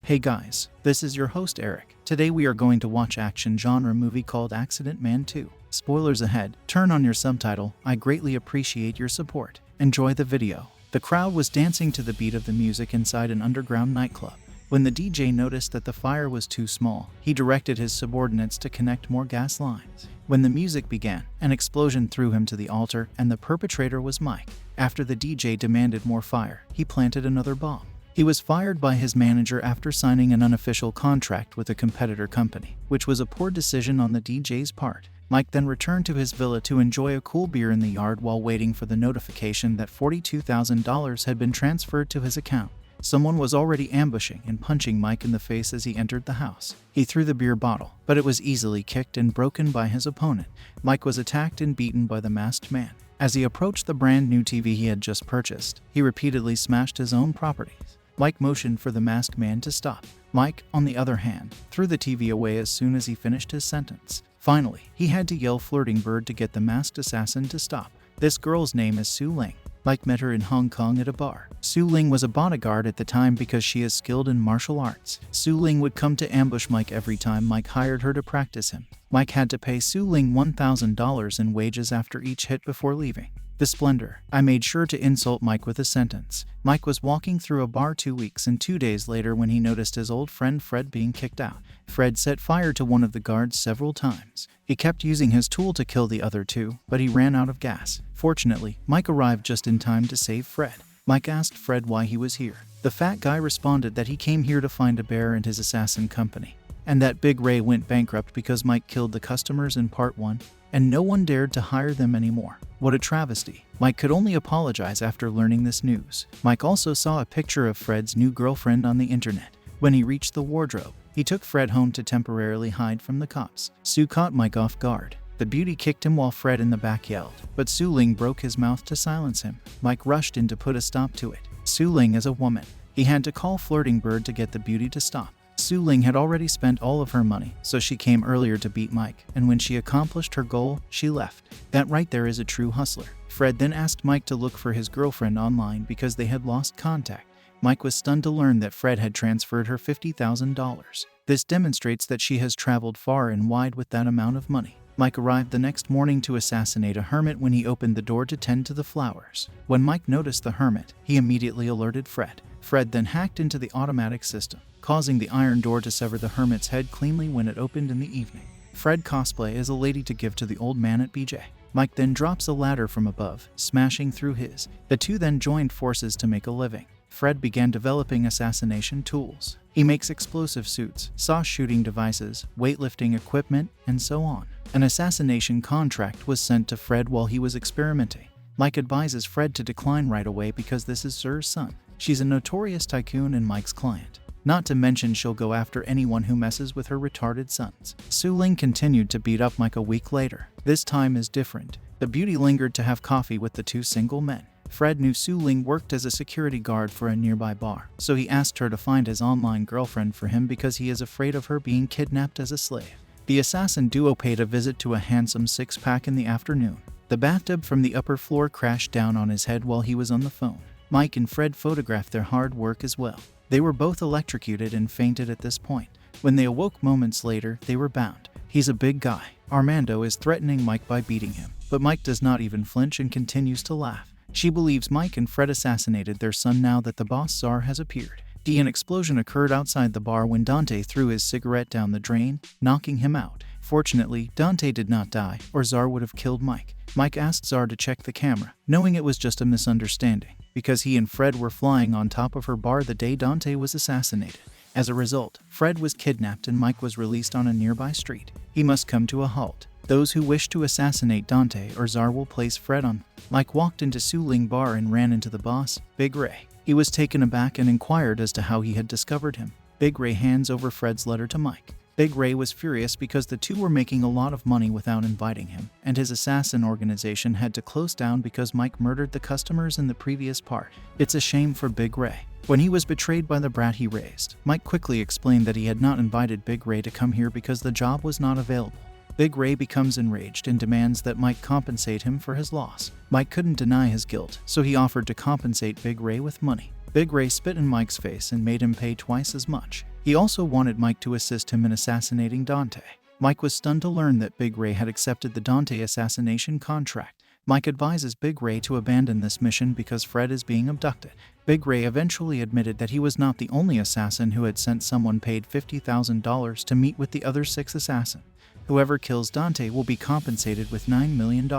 Hey guys, this is your host Eric. Today we are going to watch action genre movie called Accident Man 2. Spoilers ahead, turn on your subtitle, I greatly appreciate your support. Enjoy the video. The crowd was dancing to the beat of the music inside an underground nightclub. When the DJ noticed that the fire was too small, he directed his subordinates to connect more gas lines. When the music began, an explosion threw him to the altar and the perpetrator was Mike. After the DJ demanded more fire, he planted another bomb. He was fired by his manager after signing an unofficial contract with a competitor company, which was a poor decision on the DJ's part. Mike then returned to his villa to enjoy a cool beer in the yard while waiting for the notification that $42,000 had been transferred to his account. Someone was already ambushing and punching Mike in the face as he entered the house. He threw the beer bottle, but it was easily kicked and broken by his opponent. Mike was attacked and beaten by the masked man. As he approached the brand new TV he had just purchased, he repeatedly smashed his own properties. Mike motioned for the masked man to stop. Mike, on the other hand, threw the TV away as soon as he finished his sentence. Finally, he had to yell "Flirting Bird" to get the masked assassin to stop. This girl's name is Su Ling. Mike met her in Hong Kong at a bar. Su Ling was a bodyguard at the time because she is skilled in martial arts. Su Ling would come to ambush Mike every time Mike hired her to practice him. Mike had to pay Su Ling $1,000 in wages after each hit before leaving. The splendor. I made sure to insult Mike with a sentence. Mike was walking through a bar 2 weeks and 2 days later when he noticed his old friend Fred being kicked out. Fred set fire to one of the guards several times. He kept using his tool to kill the other two, but he ran out of gas. Fortunately, Mike arrived just in time to save Fred. Mike asked Fred why he was here. The fat guy responded that he came here to find a bear and his assassin company, and that Big Ray went bankrupt because Mike killed the customers in part 1, and no one dared to hire them anymore. What a travesty. Mike could only apologize after learning this news. Mike also saw a picture of Fred's new girlfriend on the internet. When he reached the wardrobe, he took Fred home to temporarily hide from the cops. Su caught Mike off guard. The beauty kicked him while Fred in the back yelled, but Su Ling broke his mouth to silence him. Mike rushed in to put a stop to it. Su Ling is a woman. He had to call Flirting Bird to get the beauty to stop. Su Ling had already spent all of her money, so she came earlier to beat Mike, and when she accomplished her goal, she left. That right there is a true hustler. Fred then asked Mike to look for his girlfriend online because they had lost contact. Mike was stunned to learn that Fred had transferred her $50,000. This demonstrates that she has traveled far and wide with that amount of money. Mike arrived the next morning to assassinate a hermit when he opened the door to tend to the flowers. When Mike noticed the hermit, he immediately alerted Fred. Fred then hacked into the automatic system, causing the iron door to sever the hermit's head cleanly when it opened in the evening. Fred cosplay as a lady to give to the old man at BJ. Mike then drops a ladder from above, smashing through his. The two then joined forces to make a living. Fred began developing assassination tools. He makes explosive suits, saw shooting devices, weightlifting equipment, and so on. An assassination contract was sent to Fred while he was experimenting. Mike advises Fred to decline right away because this is Su's son. She's a notorious tycoon and Mike's client. Not to mention she'll go after anyone who messes with her retarded sons. Su Ling continued to beat up Mike a week later. This time is different. The beauty lingered to have coffee with the two single men. Fred knew Su Ling worked as a security guard for a nearby bar, so he asked her to find his online girlfriend for him because he is afraid of her being kidnapped as a slave. The assassin duo paid a visit to a handsome six-pack in the afternoon. The bathtub from the upper floor crashed down on his head while he was on the phone. Mike and Fred photographed their hard work as well. They were both electrocuted and fainted at this point. When they awoke moments later, they were bound. He's a big guy. Armando is threatening Mike by beating him, but Mike does not even flinch and continues to laugh. She believes Mike and Fred assassinated their son now that the boss czar has appeared. An explosion occurred outside the bar when Dante threw his cigarette down the drain, knocking him out. Fortunately, Dante did not die, or Czar would have killed Mike. Mike asked Czar to check the camera, knowing it was just a misunderstanding, because he and Fred were flying on top of her bar the day Dante was assassinated. As a result, Fred was kidnapped and Mike was released on a nearby street. He must come to a halt. Those who wish to assassinate Dante or Czar will place Fred on. Mike walked into Su Ling bar and ran into the boss, Big Ray. He was taken aback and inquired as to how he had discovered him. Big Ray hands over Fred's letter to Mike. Big Ray was furious because the two were making a lot of money without inviting him, and his assassin organization had to close down because Mike murdered the customers in the previous part. It's a shame for Big Ray. When he was betrayed by the brat he raised, Mike quickly explained that he had not invited Big Ray to come here because the job was not available. Big Ray becomes enraged and demands that Mike compensate him for his loss. Mike couldn't deny his guilt, so he offered to compensate Big Ray with money. Big Ray spit in Mike's face and made him pay twice as much. He also wanted Mike to assist him in assassinating Dante. Mike was stunned to learn that Big Ray had accepted the Dante assassination contract. Mike advises Big Ray to abandon this mission because Fred is being abducted. Big Ray eventually admitted that he was not the only assassin who had sent someone paid $50,000 to meet with the other 6 assassins. Whoever kills Dante will be compensated with $9 million.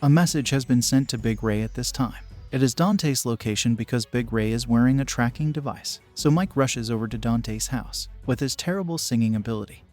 A message has been sent to Big Ray at this time. It is Dante's location because Big Ray is wearing a tracking device, so Mike rushes over to Dante's house with his terrible singing ability.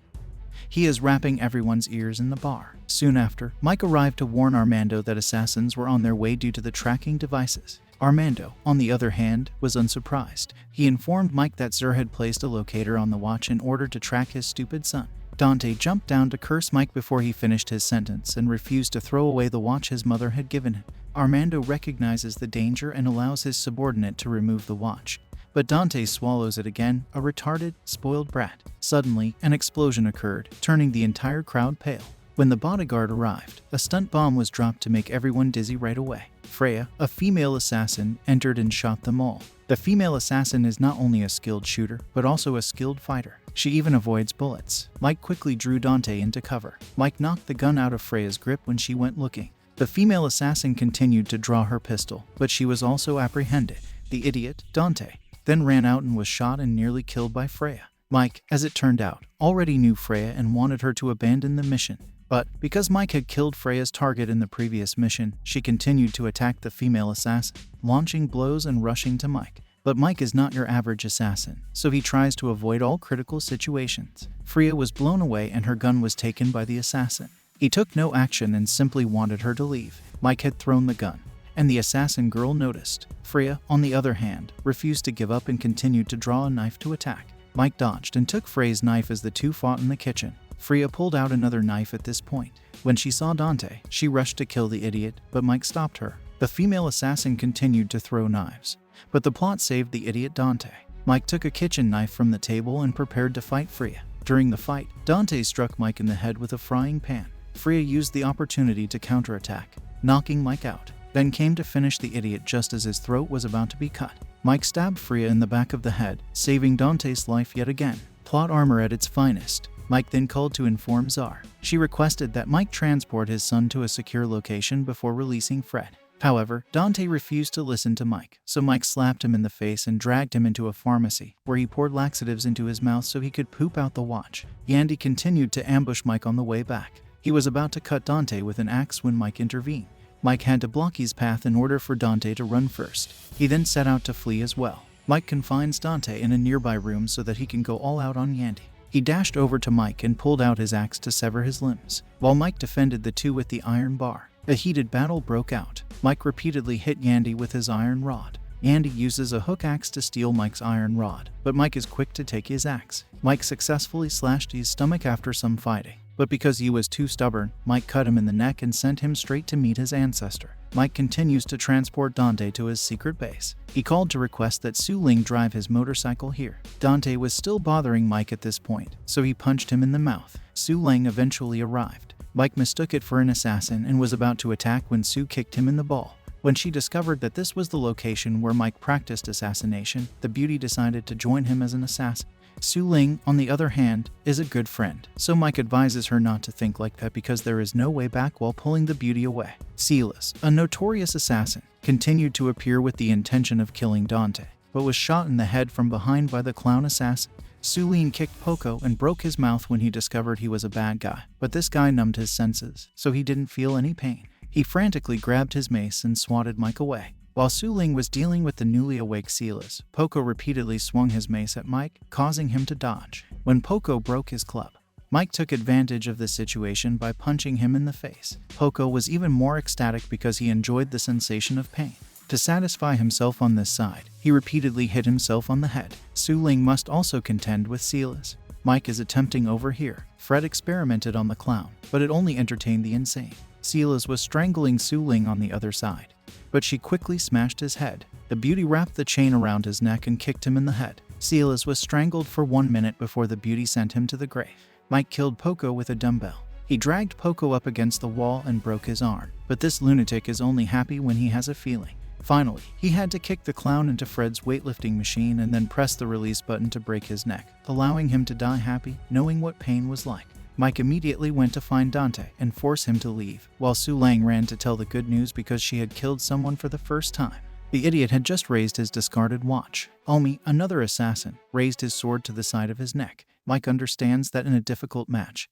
He is rapping everyone's ears in the bar. Soon after, Mike arrived to warn Armando that assassins were on their way due to the tracking devices. Armando, on the other hand, was unsurprised. He informed Mike that Zur had placed a locator on the watch in order to track his stupid son. Dante jumped down to curse Mike before he finished his sentence and refused to throw away the watch his mother had given him. Armando recognizes the danger and allows his subordinate to remove the watch. But Dante swallows it again, a retarded, spoiled brat. Suddenly, an explosion occurred, turning the entire crowd pale. When the bodyguard arrived, a stunt bomb was dropped to make everyone dizzy right away. Freya, a female assassin, entered and shot them all. The female assassin is not only a skilled shooter, but also a skilled fighter. She even avoids bullets. Mike quickly drew Dante into cover. Mike knocked the gun out of Freya's grip when she went looking. The female assassin continued to draw her pistol, but she was also apprehended. The idiot, Dante, then ran out and was shot and nearly killed by Freya. Mike, as it turned out, already knew Freya and wanted her to abandon the mission. But, because Mike had killed Freya's target in the previous mission, she continued to attack the female assassin, launching blows and rushing to Mike. But Mike is not your average assassin, so he tries to avoid all critical situations. Freya was blown away and her gun was taken by the assassin. He took no action and simply wanted her to leave. Mike had thrown the gun, and the assassin girl noticed. Freya, on the other hand, refused to give up and continued to draw a knife to attack. Mike dodged and took Freya's knife as the two fought in the kitchen. Freya pulled out another knife at this point. When she saw Dante, she rushed to kill the idiot, but Mike stopped her. The female assassin continued to throw knives, but the plot saved the idiot Dante. Mike took a kitchen knife from the table and prepared to fight Freya. During the fight, Dante struck Mike in the head with a frying pan. Freya used the opportunity to counterattack, knocking Mike out, then came to finish the idiot just as his throat was about to be cut. Mike stabbed Freya in the back of the head, saving Dante's life yet again. Plot armor at its finest. Mike then called to inform Zur. She requested that Mike transport his son to a secure location before releasing Fred. However, Dante refused to listen to Mike, so Mike slapped him in the face and dragged him into a pharmacy, where he poured laxatives into his mouth so he could poop out the watch. Yandy continued to ambush Mike on the way back. He was about to cut Dante with an axe when Mike intervened. Mike had to block his path in order for Dante to run first. He then set out to flee as well. Mike confines Dante in a nearby room so that he can go all out on Yandy. He dashed over to Mike and pulled out his axe to sever his limbs, while Mike defended the two with the iron bar. A heated battle broke out. Mike repeatedly hit Yandy with his iron rod. Yandy uses a hook axe to steal Mike's iron rod, but Mike is quick to take his axe. Mike successfully slashed his stomach after some fighting, but because he was too stubborn, Mike cut him in the neck and sent him straight to meet his ancestor. Mike continues to transport Dante to his secret base. He called to request that Su Ling drive his motorcycle here. Dante was still bothering Mike at this point, so he punched him in the mouth. Su Ling eventually arrived. Mike mistook it for an assassin and was about to attack when Su kicked him in the ball. When she discovered that this was the location where Mike practiced assassination, the beauty decided to join him as an assassin. Su Ling, on the other hand, is a good friend, so Mike advises her not to think like that because there is no way back while pulling the beauty away. Silas, a notorious assassin, continued to appear with the intention of killing Dante, but was shot in the head from behind by the clown assassin. Su Ling kicked Poco and broke his mouth when he discovered he was a bad guy, but this guy numbed his senses, so he didn't feel any pain. He frantically grabbed his mace and swatted Mike away. While Su Ling was dealing with the newly awake Silas, Poco repeatedly swung his mace at Mike, causing him to dodge. When Poco broke his club, Mike took advantage of the situation by punching him in the face. Poco was even more ecstatic because he enjoyed the sensation of pain. To satisfy himself on this side, he repeatedly hit himself on the head. Su Ling must also contend with Silas. Mike is attempting over here. Fred experimented on the clown, but it only entertained the insane. Silas was strangling Su Ling on the other side, but she quickly smashed his head. The beauty wrapped the chain around his neck and kicked him in the head. Silas was strangled for 1 minute before the beauty sent him to the grave. Mike killed Poco with a dumbbell. He dragged Poco up against the wall and broke his arm, but this lunatic is only happy when he has a feeling. Finally, he had to kick the clown into Fred's weightlifting machine and then press the release button to break his neck, allowing him to die happy, knowing what pain was like. Mike immediately went to find Dante and force him to leave, while Sue Lang ran to tell the good news because she had killed someone for the first time. The idiot had just raised his discarded watch. Omi, another assassin, raised his sword to the side of his neck. Mike understands that in a difficult match,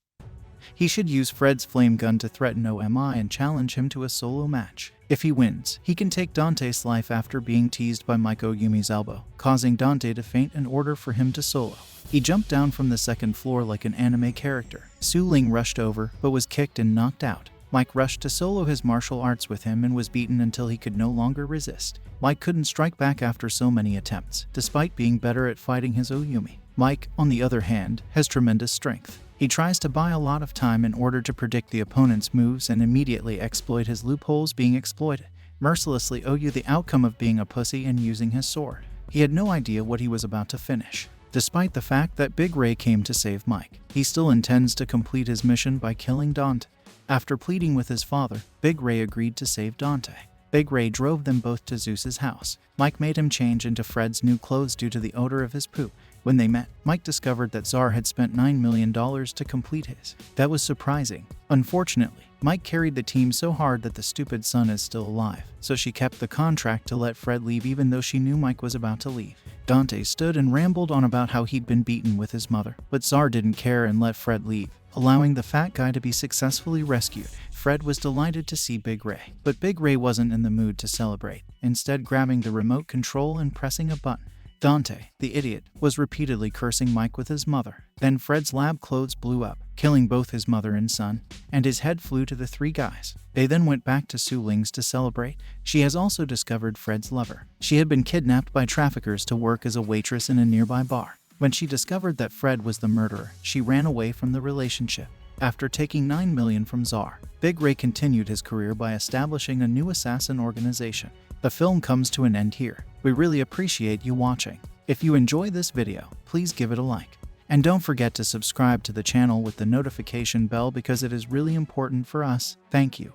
he should use Fred's flame gun to threaten Omi and challenge him to a solo match. If he wins, he can take Dante's life after being teased by Mike Oyumi's elbow, causing Dante to faint in order for him to solo. He jumped down from the second floor like an anime character. Su Ling rushed over, but was kicked and knocked out. Mike rushed to solo his martial arts with him and was beaten until he could no longer resist. Mike couldn't strike back after so many attempts, despite being better at fighting his Oyumi. Mike, on the other hand, has tremendous strength. He tries to buy a lot of time in order to predict the opponent's moves and immediately exploit his loopholes being exploited, mercilessly owe you the outcome of being a pussy and using his sword. He had no idea what he was about to finish. Despite the fact that Big Ray came to save Mike, he still intends to complete his mission by killing Dante. After pleading with his father, Big Ray agreed to save Dante. Big Ray drove them both to Zeus's house. Mike made him change into Fred's new clothes due to the odor of his poop. When they met, Mike discovered that Czar had spent $9 million to complete his. That was surprising. Unfortunately, Mike carried the team so hard that the stupid son is still alive, so she kept the contract to let Fred leave even though she knew Mike was about to leave. Dante stood and rambled on about how he'd been beaten with his mother, but Czar didn't care and let Fred leave, allowing the fat guy to be successfully rescued. Fred was delighted to see Big Ray, but Big Ray wasn't in the mood to celebrate, instead grabbing the remote control and pressing a button. Dante, the idiot, was repeatedly cursing Mike with his mother. Then Fred's lab clothes blew up, killing both his mother and son, and his head flew to the three guys. They then went back to Su Ling's to celebrate. She has also discovered Fred's lover. She had been kidnapped by traffickers to work as a waitress in a nearby bar. When she discovered that Fred was the murderer, she ran away from the relationship. After taking $9 million from Czar, Big Ray continued his career by establishing a new assassin organization. The film comes to an end here. We really appreciate you watching. If you enjoy this video, please give it a like. And don't forget to subscribe to the channel with the notification bell because it is really important for us. Thank you.